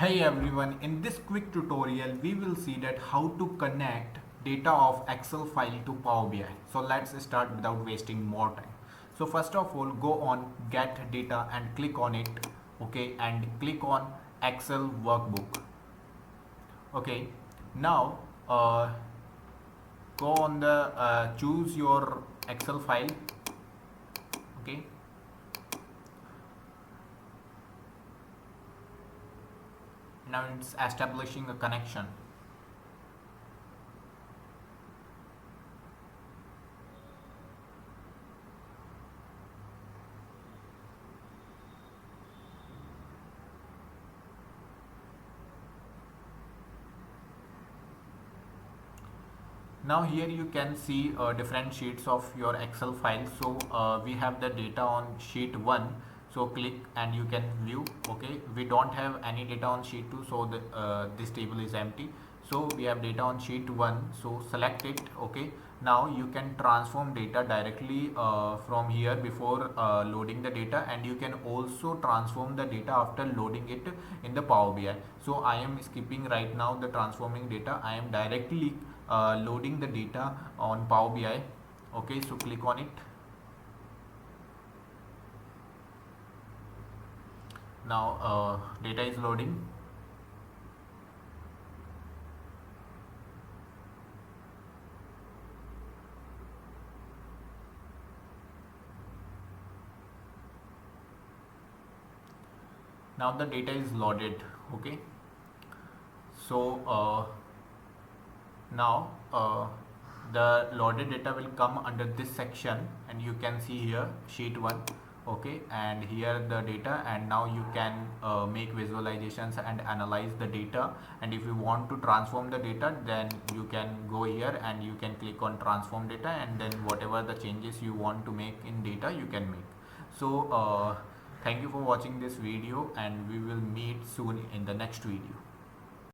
Hey everyone, in this quick tutorial we will see that how to connect data of Excel file to Power BI. So let's start without wasting more time. So first of all, go on get data and click on it, okay, and click on Excel workbook. Okay, now go on the choose your Excel file. Okay, now it's establishing a connection. Now here you can see different sheets of your Excel file. So we have the data on sheet 1, so click and you can view. Okay, we don't have any data on sheet 2, so this table is empty. So we have data on sheet 1, so select it. Okay, now you can transform data directly from here before loading the data, and you can also transform the data after loading it in the Power BI. So I am skipping right now the transforming data. I am directly loading the data on Power BI. Okay, so click on it. Now data is loading. Now the data is loaded. Okay, so now the loaded data will come under this section, and you can see here sheet 1. Okay, and here the data, and now you can make visualizations and analyze the data. And if you want to transform the data, then you can go here and you can click on transform data, and then whatever the changes you want to make in data you can make. So thank you for watching this video, and we will meet soon in the next video.